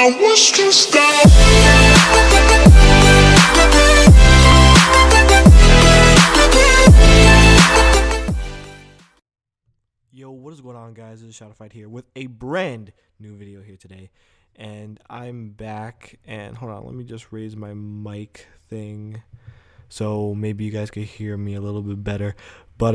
I was stressed out. Yo, what is going on, guys? This is Shadowfight here with a brand new video here today, and I'm back. And hold on, let me just raise my mic thing so maybe you guys could hear me a little bit better. But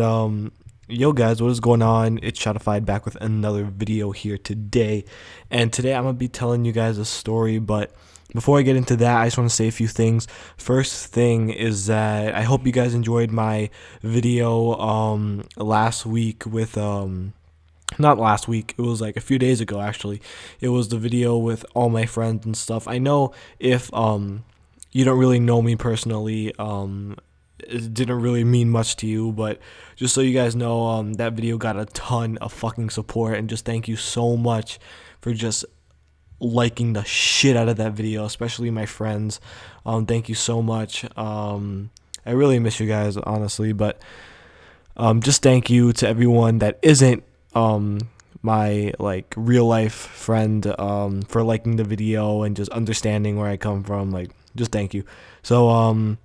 yo, guys, what is going on? It's Shadowfight back with another video here today, and today I'm gonna be telling you guys a story. But before I get into that, I just want to say a few things. First thing is that I hope you guys enjoyed my video last week with not last week, it was like a few days ago actually. It was the video with all my friends and stuff. I know if you don't really know me personally, it didn't really mean much to you, but just so you guys know, that video got a ton of fucking support, and just thank you so much for just liking the shit out of that video, especially my friends. Thank you so much. I really miss you guys, honestly, but just thank you to everyone that isn't my like real life friend for liking the video and just understanding where I come from. Like, just thank you. So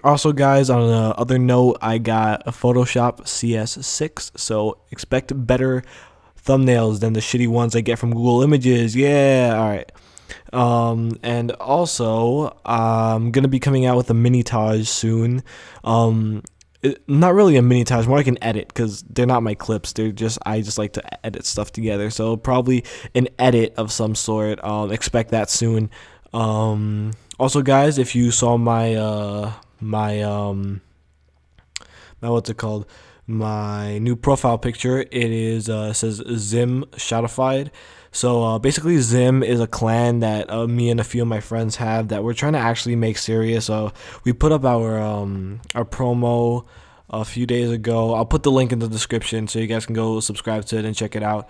also, guys, on another note, I got a Photoshop CS6, so expect better thumbnails than the shitty ones I get from Google Images. Yeah, all right. And also, I'm gonna be coming out with a mini Taj soon. Not really a mini Taj, more like an edit, because they're not my clips. They're just, I just like to edit stuff together. So probably an edit of some sort. Expect that soon. Also, guys, if you saw my what's it called? My new profile picture, it is says Zim Shadowfied. So basically, Zim is a clan that me and a few of my friends have that we're trying to actually make serious. We put up our promo a few days ago. I'll put the link in the description so you guys can go subscribe to it and check it out.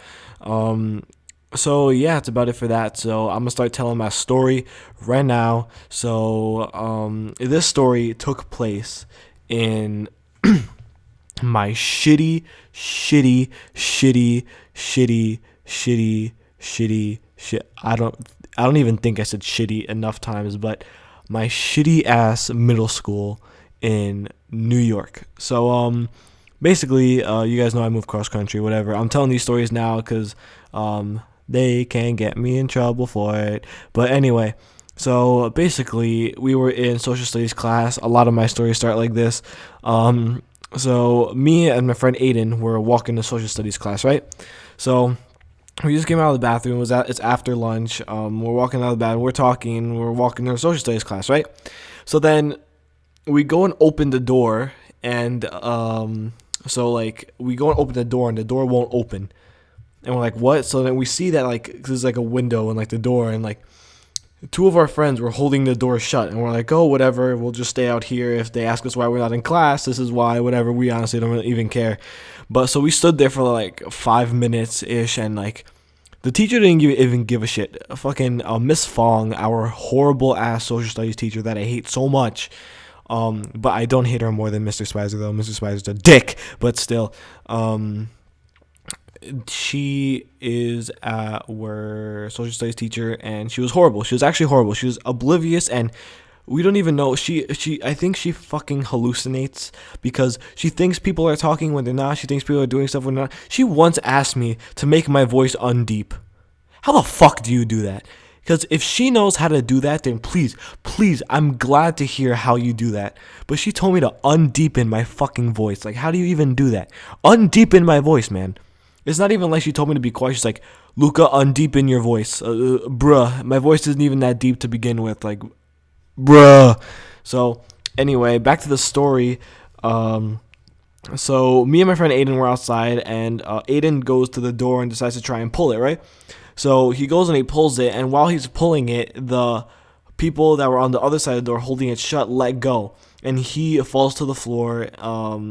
So yeah, that's about it for that. So I'm gonna start telling my story right now. So this story took place in my shitty shit. I don't even think I said shitty enough times, but my shitty ass middle school in New York. So basically, you guys know I moved cross country, whatever. I'm telling these stories now because they can get me in trouble for it. But anyway, so basically, we were in social studies class. A lot of my stories start like this. So me and my friend Aiden were walking to social studies class, right? So we just came out of the bathroom. It's after lunch. We're walking out of the bathroom. We're talking. We're walking to our social studies class, right? So then we go and open the door, and so like we go and open the door, and the door won't open, and we're like, what? So then we see that like there's like a window in like the door, and like two of our friends were holding the door shut, and we're like, oh, whatever, we'll just stay out here. If they ask us why we're not in class, this is why, whatever. We honestly don't really even care. But so we stood there for like 5 minutes ish, and like the teacher didn't even give a shit. Fucking Miss Fong, our horrible ass social studies teacher that I hate so much. But I don't hate her more than Mr. Spicer though. Mr. Spicer's a dick, but still. She is our social studies teacher, and she was horrible. She was actually horrible. She was oblivious, and we don't even know. I think she fucking hallucinates because she thinks people are talking when they're not. She thinks people are doing stuff when they're not. She once asked me to make my voice undeep. How the fuck do you do that? Because if she knows how to do that, then please, I'm glad to hear how you do that. But she told me to undeepen my fucking voice. Like, how do you even do that? Undeepen my voice, man. It's not even like she told me to be quiet. She's like, Luca, undeepen your voice. Bruh, my voice isn't even that deep to begin with. Like, bruh. So, anyway, back to the story. So, me and my friend Aiden were outside, and Aiden goes to the door and decides to try and pull it, right? So, he goes and he pulls it, and while he's pulling it, the people that were on the other side of the door holding it shut let go. And he falls to the floor.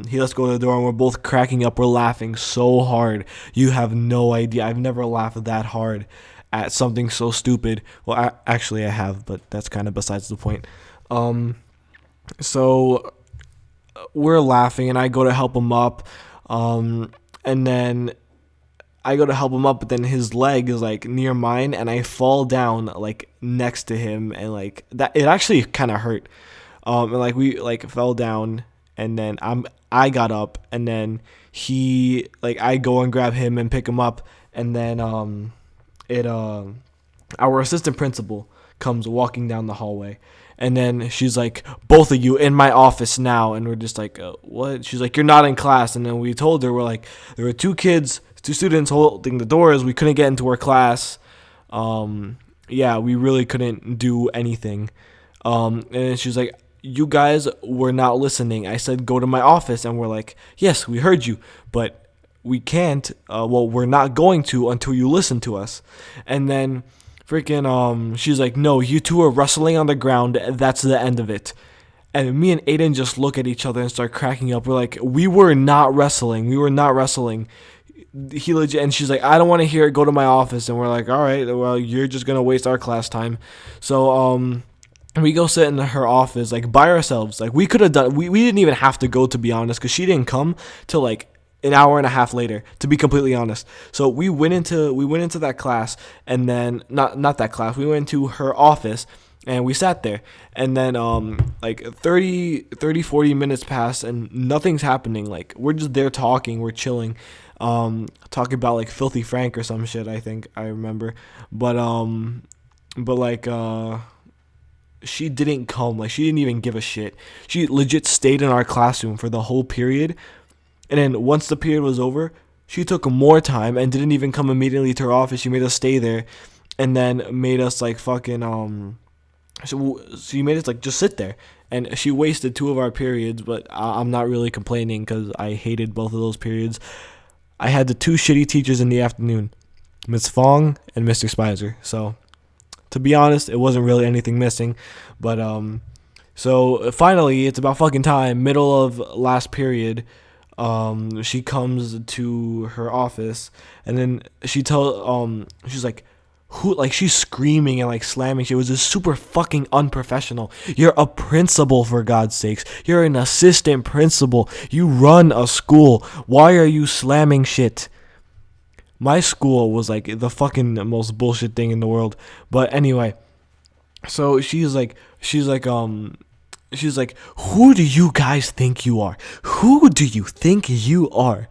He lets go of the door, and we're both cracking up. We're laughing so hard. You have no idea. I've never laughed that hard at something so stupid. Well, actually, I have, but that's kind of besides the point. So we're laughing, and I go to help him up. And then I go to help him up, but then his leg is like near mine, and I fall down like next to him, and like that it actually kind of hurt. And like we like fell down, and then I got up, and then he like I go and grab him and pick him up, and then it our assistant principal comes walking down the hallway, and then she's like, both of you in my office now. And we're just like, what? She's like, you're not in class. And then we told her, we're like, there were two students holding the doors. We couldn't get into our class. Yeah, we really couldn't do anything. And she's like, you guys were not listening. I said, go to my office. And we're like, yes, we heard you, but we can't. Well, we're not going to until you listen to us. And then freaking she's like, no, you two are wrestling on the ground. That's the end of it. And me and Aiden just look at each other and start cracking up. We're like, we were not wrestling. We were not wrestling. He legit, and she's like, I don't want to hear it. Go to my office. And we're like, all right, well, you're just gonna waste our class time. So we go sit in her office like by ourselves. Like we could have done. We didn't even have to go, to be honest, because she didn't come till like an hour and a half later, to be completely honest. So we went into that class, and then not that class. We went to her office, and we sat there, and then like 40 minutes pass, and nothing's happening. Like we're just there talking, we're chilling, talking about like Filthy Frank or some shit, I think I remember. But like she didn't come. Like she didn't even give a shit. She legit stayed in our classroom for the whole period. And then once the period was over, she took more time and didn't even come immediately to her office. She made us stay there, and then made us like fucking she made us like just sit there. And she wasted 2 of our periods, but I'm not really complaining because I hated both of those periods. I had the 2 shitty teachers in the afternoon, Miss Fong and Mr. Spicer. So to be honest, it wasn't really anything missing, but so finally it's about fucking time. Middle of last period. She comes to her office, and then she's like, who, like she's screaming and like slamming shit. It was just super fucking unprofessional. You're a principal, for God's sakes. You're an assistant principal. You run a school. Why are you slamming shit? My school was like the fucking most bullshit thing in the world. But anyway, so she's like, who do you guys think you are? Who do you think you are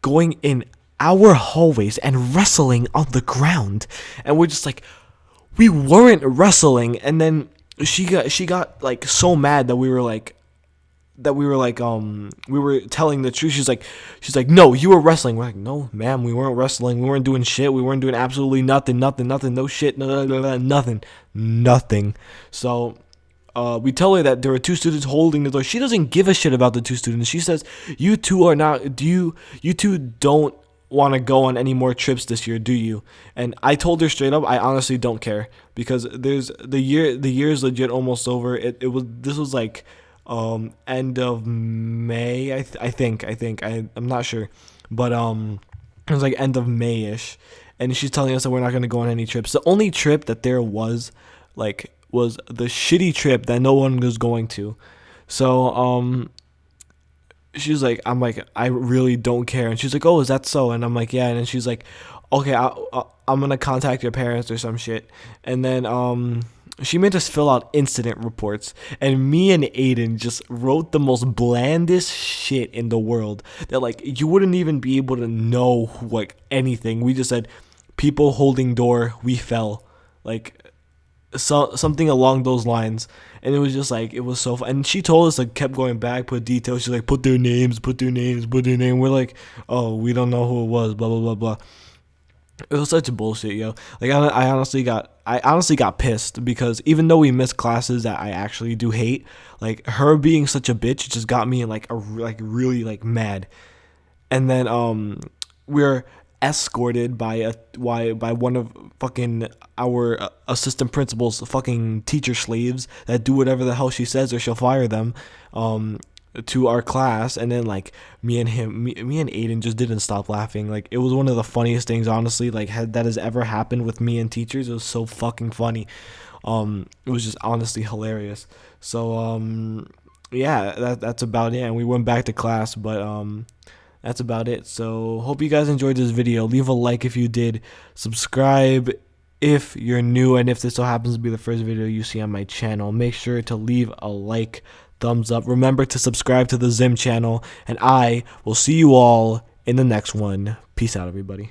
going in our hallways and wrestling on the ground? And we're just like, we weren't wrestling. And then she got like so mad that we were telling the truth. She's like, no, you were wrestling. We're like, no, ma'am, we weren't wrestling. We weren't doing shit. We weren't doing absolutely nothing. No shit, nothing. So we tell her that there were 2 students holding the door. She doesn't give a shit about the 2 students. She says, you two don't want to go on any more trips this year, do you? And I told her straight up, I honestly don't care, because there's the year is legit almost over. This was like end of May, I think I'm not sure, but it was like end of May-ish, and she's telling us that we're not going to go on any trips. The only trip that there was the shitty trip that no one was going to. So she's like, I'm like, I really don't care. And she's like, oh, is that so? And I'm like, yeah. And then she's like, okay, I'm gonna contact your parents or some shit. And then she made us fill out incident reports, and me and Aiden just wrote the most blandest shit in the world that like you wouldn't even be able to know like anything. We just said, people holding door, we fell, like something along those lines. And it was just like, it was so fun. And she told us, like, kept going back, put details. She's like, put their names. We're like, oh, we don't know who it was, blah blah blah blah. It was such bullshit, yo. Like I honestly got pissed, because even though we missed classes that I actually do hate, like her being such a bitch just got me like really like mad. And then we're escorted by one of fucking our assistant principal's fucking teacher slaves that do whatever the hell she says or she'll fire them, to our class. And then like me and Aiden just didn't stop laughing. Like it was one of the funniest things, honestly, like that has ever happened with me and teachers. It was so fucking funny. It was just honestly hilarious. So yeah, that's about it. And we went back to class, but that's about it. So hope you guys enjoyed this video. Leave a like if you did. Subscribe if you're new, and if this so happens to be the first video you see on my channel, make sure to leave a like, thumbs up. Remember to subscribe to the Zim channel, and I will see you all in the next one. Peace out, everybody.